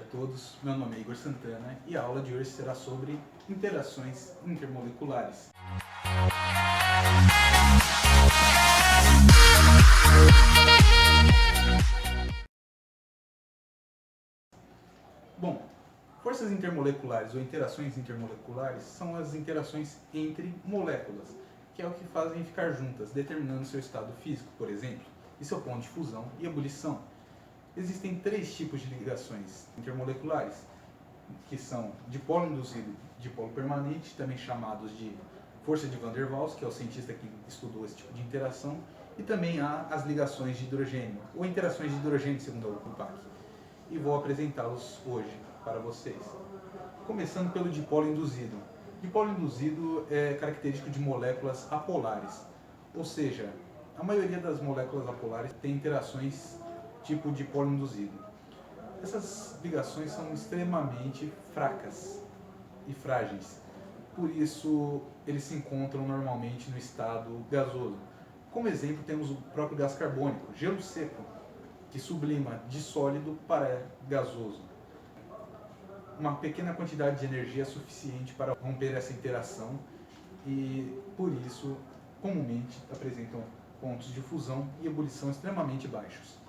todos, meu nome é Igor Santana e a aula de hoje será sobre interações intermoleculares. Bom, forças intermoleculares ou interações intermoleculares são as interações entre moléculas, que é o que fazem ficar juntas, determinando seu estado físico, por exemplo, e seu ponto de fusão e ebulição. Existem três tipos de ligações intermoleculares, que são dipolo induzido e dipolo permanente, também chamados de força de Van der Waals, que é o cientista que estudou esse tipo de interação, e também há as ligações de hidrogênio, ou interações de hidrogênio, segundo a Kupak. E vou apresentá-los hoje para vocês. Começando pelo dipolo induzido. Dipolo induzido é característico de moléculas apolares, ou seja, a maioria das moléculas apolares tem interações tipo dipolo induzido. Essas ligações são extremamente fracas e frágeis, por isso eles se encontram normalmente no estado gasoso. Como exemplo, temos o próprio gás carbônico, gelo seco, que sublima de sólido para gasoso. Uma pequena quantidade de energia é suficiente para romper essa interação e, por isso, comumente apresentam pontos de fusão e ebulição extremamente baixos.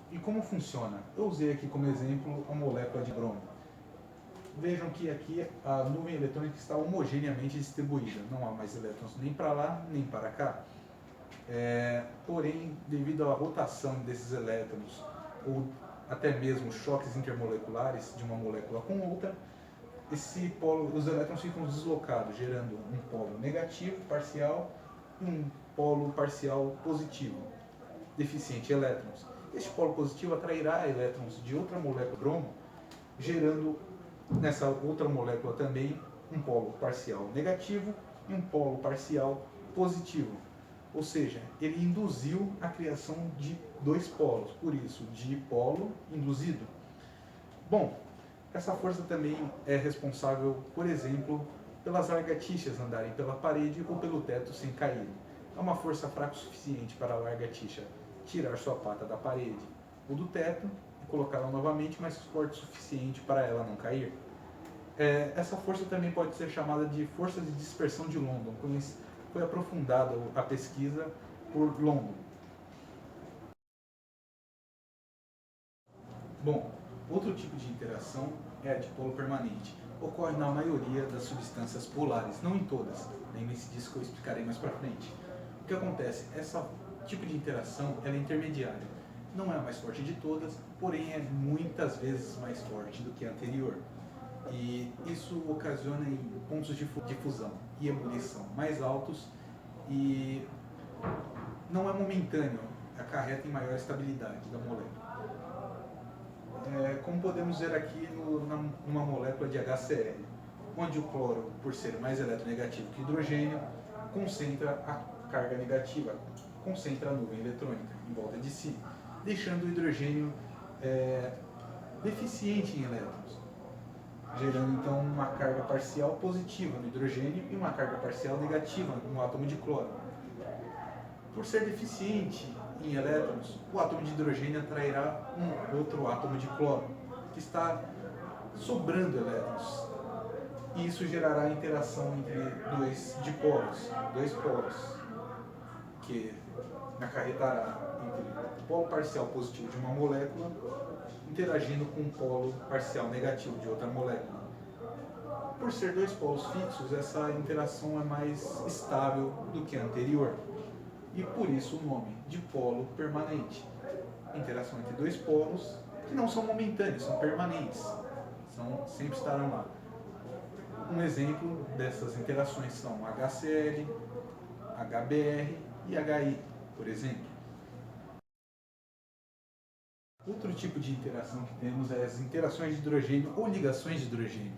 E como funciona? Eu usei aqui como exemplo a molécula de bromo. Vejam que aqui a nuvem eletrônica está homogeneamente distribuída, não há mais elétrons nem para lá nem para cá. Porém, devido à rotação desses elétrons, ou até mesmo choques intermoleculares de uma molécula com outra, os elétrons ficam deslocados, gerando um polo negativo parcial e um polo parcial positivo, deficiente em elétrons. Este polo positivo atrairá elétrons de outra molécula bromo, gerando nessa outra molécula também um polo parcial negativo e um polo parcial positivo. Ou seja, ele induziu a criação de dois polos, por isso, dipolo induzido. Bom, essa força também é responsável, por exemplo, pelas lagartixas andarem pela parede ou pelo teto sem cair. É uma força fraca o suficiente para a lagartixa tirar sua pata da parede ou do teto e colocá-la novamente, mas forte o suficiente para ela não cair. Essa força também pode ser chamada de força de dispersão de London, foi aprofundada a pesquisa por London. Bom, outro tipo de interação é a dipolo permanente. Ocorre na maioria das substâncias polares, não em todas. Lembre-se disso que eu explicarei mais para frente. O que acontece? Esse tipo de interação ela é intermediária. Não é a mais forte de todas, porém é muitas vezes mais forte do que a anterior. E isso ocasiona pontos de fusão e ebulição mais altos e não é momentâneo, acarreta em maior estabilidade da molécula. Como podemos ver aqui numa molécula de HCl, onde o cloro, por ser mais eletronegativo que o hidrogênio, concentra a carga negativa, concentra a nuvem eletrônica em volta de si, deixando o hidrogênio deficiente em elétrons, gerando então uma carga parcial positiva no hidrogênio e uma carga parcial negativa no átomo de cloro. Por ser deficiente em elétrons, o átomo de hidrogênio atrairá um outro átomo de cloro, que está sobrando elétrons. E isso gerará a interação entre dois polos, que acarretará entre o polo parcial positivo de uma molécula interagindo com o polo parcial negativo de outra molécula. Por ser dois polos fixos, essa interação é mais estável do que a anterior. E por isso o nome, dipolo permanente. Interação entre dois polos que não são momentâneos, são permanentes. Sempre estarão lá. Um exemplo dessas interações são HCl, HBr e HI, por exemplo. Outro tipo de interação que temos é as interações de hidrogênio ou ligações de hidrogênio,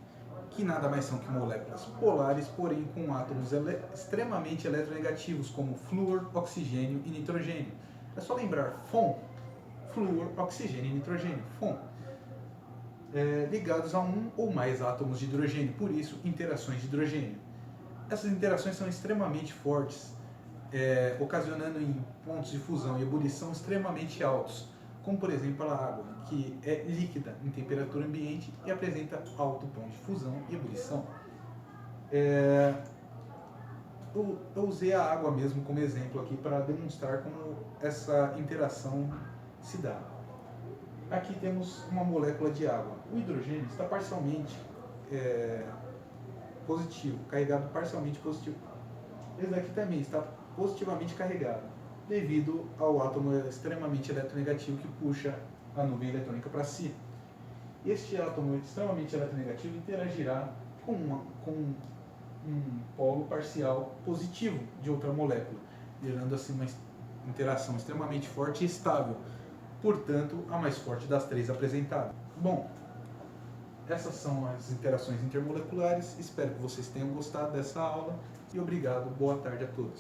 que nada mais são que moléculas polares, porém com átomos extremamente eletronegativos, como flúor, oxigênio e nitrogênio. É só lembrar FON, flúor, oxigênio e nitrogênio, FON, ligados a um ou mais átomos de hidrogênio, por isso interações de hidrogênio. Essas interações são extremamente fortes, ocasionando em pontos de fusão e ebulição extremamente altos, como por exemplo a água, que é líquida em temperatura ambiente e apresenta alto tom de fusão e ebulição. Eu usei a água mesmo como exemplo aqui para demonstrar como essa interação se dá. Aqui temos uma molécula de água. O hidrogênio está parcialmente positivo, carregado parcialmente positivo. Esse daqui também está positivamente carregado, devido ao átomo extremamente eletronegativo que puxa a nuvem eletrônica para si. Este átomo extremamente eletronegativo interagirá com um polo parcial positivo de outra molécula, gerando assim uma interação extremamente forte e estável, portanto, a mais forte das três apresentadas. Bom, essas são as interações intermoleculares, espero que vocês tenham gostado dessa aula e obrigado, boa tarde a todos.